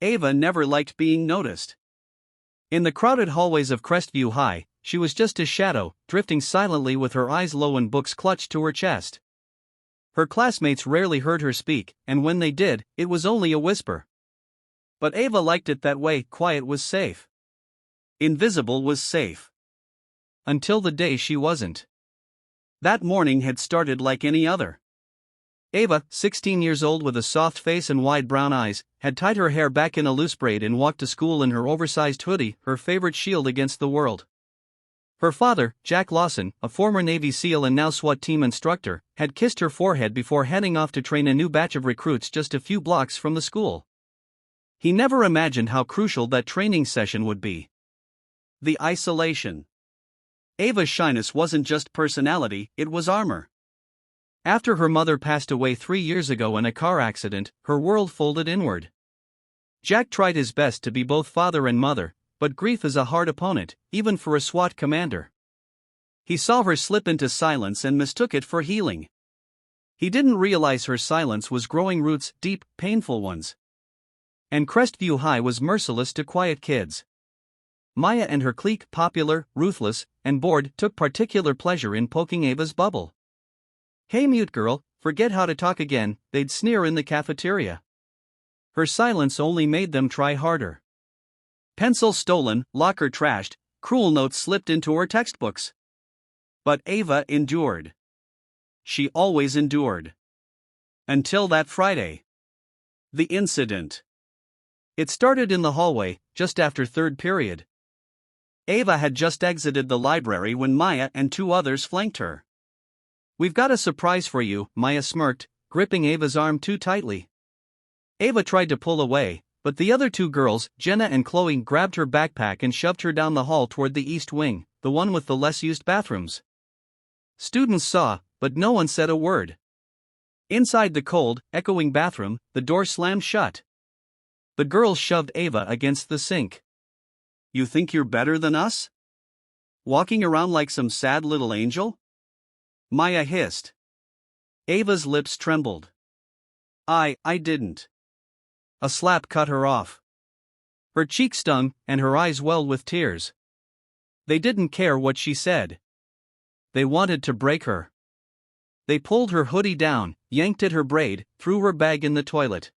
Ava never liked being noticed. In the crowded hallways of Crestview High, she was just a shadow, drifting silently with her eyes low and books clutched to her chest. Her classmates rarely heard her speak, and when they did, it was only a whisper. But Ava liked it that way. Quiet was safe. Invisible was safe. Until the day she wasn't. That morning had started like any other. Ava, 16 years old with a soft face and wide brown eyes, had tied her hair back in a loose braid and walked to school in her oversized hoodie, her favorite shield against the world. Her father, Jack Lawson, a former Navy SEAL and now SWAT team instructor, had kissed her forehead before heading off to train a new batch of recruits just a few blocks from the school. He never imagined how crucial that training session would be. The isolation. Ava's shyness wasn't just personality, it was armor. After her mother passed away 3 years ago in a car accident, her world folded inward. Jack tried his best to be both father and mother, but grief is a hard opponent, even for a SWAT commander. He saw her slip into silence and mistook it for healing. He didn't realize her silence was growing roots, deep, painful ones. And Crestview High was merciless to quiet kids. Maya and her clique, popular, ruthless, and bored, took particular pleasure in poking Ava's bubble. "Hey mute girl, forget how to talk again," they'd sneer in the cafeteria. Her silence only made them try harder. Pencil stolen, locker trashed, cruel notes slipped into her textbooks. But Ava endured. She always endured. Until that Friday. The incident. It started in the hallway, just after third period. Ava had just exited the library when Maya and 2 others flanked her. "We've got a surprise for you," Maya smirked, gripping Ava's arm too tightly. Ava tried to pull away, but the other 2 girls, Jenna and Chloe, grabbed her backpack and shoved her down the hall toward the east wing, the one with the less used bathrooms. Students saw, but no one said a word. Inside the cold, echoing bathroom, the door slammed shut. The girls shoved Ava against the sink. "You think you're better than us? Walking around like some sad little angel?" Maya hissed. Ava's lips trembled. I didn't." A slap cut her off. Her cheek stung, and her eyes welled with tears. They didn't care what she said. They wanted to break her. They pulled her hoodie down, yanked at her braid, threw her bag in the toilet.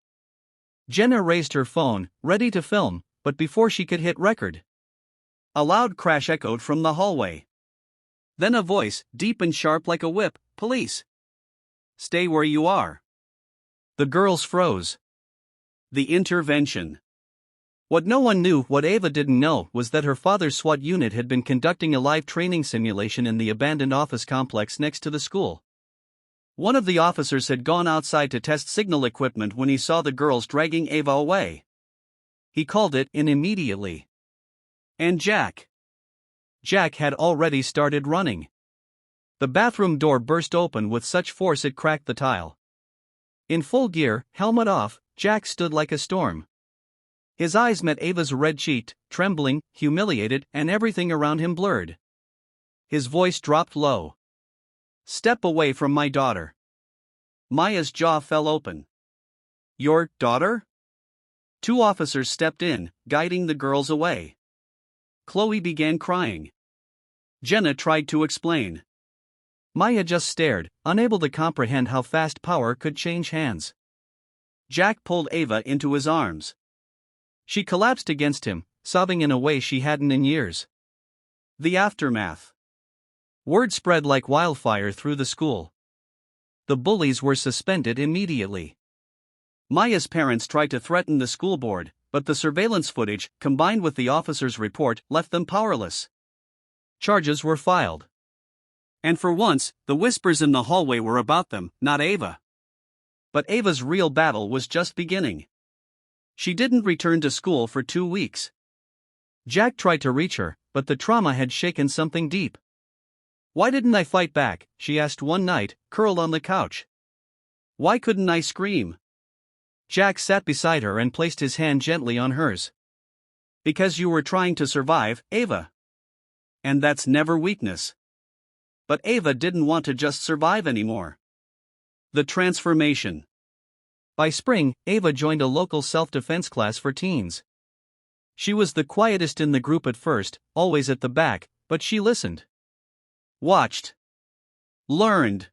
Jenna raised her phone, ready to film, but before she could hit record, a loud crash echoed from the hallway. Then a voice, deep and sharp like a whip, "Police! Stay where you are." The girls froze. The intervention. What no one knew, what Ava didn't know, was that her father's SWAT unit had been conducting a live training simulation in the abandoned office complex next to the school. One of the officers had gone outside to test signal equipment when he saw the girls dragging Ava away. He called it in immediately. And Jack had already started running. The bathroom door burst open with such force it cracked the tile. In full gear, helmet off, Jack stood like a storm. His eyes met Ava's red-cheeked, trembling, humiliated, and everything around him blurred. His voice dropped low. "Step away from my daughter." Maya's jaw fell open. "Your daughter?" 2 officers stepped in, guiding the girls away. Chloe began crying. Jenna tried to explain. Maya just stared, unable to comprehend how fast power could change hands. Jack pulled Ava into his arms. She collapsed against him, sobbing in a way she hadn't in years. The aftermath. Word spread like wildfire through the school. The bullies were suspended immediately. Maya's parents tried to threaten the school board, but the surveillance footage, combined with the officer's report, left them powerless. Charges were filed. And for once, the whispers in the hallway were about them, not Ava. But Ava's real battle was just beginning. She didn't return to school for 2 weeks. Jack tried to reach her, but the trauma had shaken something deep. "Why didn't I fight back?" she asked one night, curled on the couch. "Why couldn't I scream?" Jack sat beside her and placed his hand gently on hers. "Because you were trying to survive, Ava. And that's never weakness." But Ava didn't want to just survive anymore. The transformation. By spring, Ava joined a local self-defense class for teens. She was the quietest in the group at first, always at the back, but she listened, watched, learned.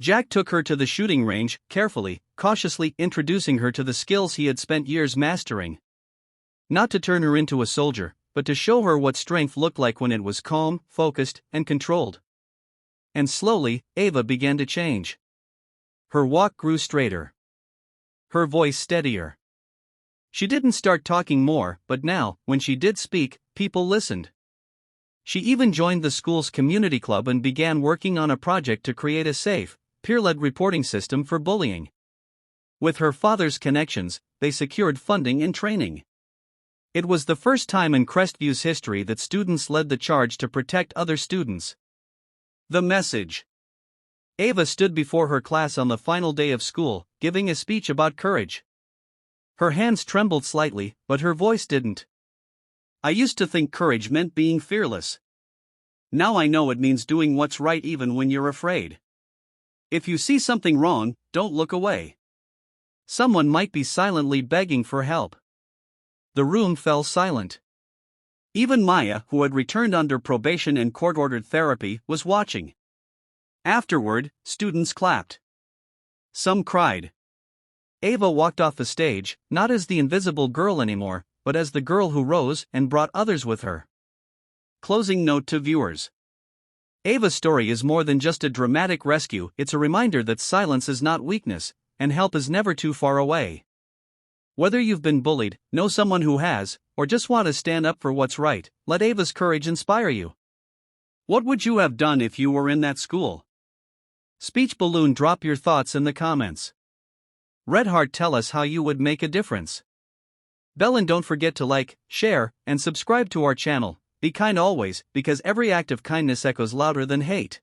Jack took her to the shooting range, carefully, cautiously introducing her to the skills he had spent years mastering. Not to turn her into a soldier, but to show her what strength looked like when it was calm, focused, and controlled. And slowly, Ava began to change. Her walk grew straighter. Her voice steadier. She didn't start talking more, but now, when she did speak, people listened. She even joined the school's community club and began working on a project to create a safe, peer-led reporting system for bullying. With her father's connections, they secured funding and training. It was the first time in Crestviews history that students led the charge to protect other students. The message. Ava stood before her class on the final day of school, giving a speech about courage. Her hands trembled slightly, but her voice didn't. I used to think courage meant being fearless. Now I know it means doing what's right even when you're afraid. If you see something wrong, don't look away. Someone might be silently begging for help. The room fell silent. Even Maya, who had returned under probation and court-ordered therapy, was watching. Afterward, students clapped. Some cried. Ava walked off the stage, not as the invisible girl anymore, but as the girl who rose and brought others with her. Closing note to viewers. Ava's story is more than just a dramatic rescue, it's a reminder that silence is not weakness, and help is never too far away. Whether you've been bullied, know someone who has, or just want to stand up for what's right, let Ava's courage inspire you. What would you have done if you were in that school? Speech Balloon, drop your thoughts in the comments. Red Heart, tell us how you would make a difference. Bell, and don't forget to like, share, and subscribe to our channel. Be kind always, because every act of kindness echoes louder than hate.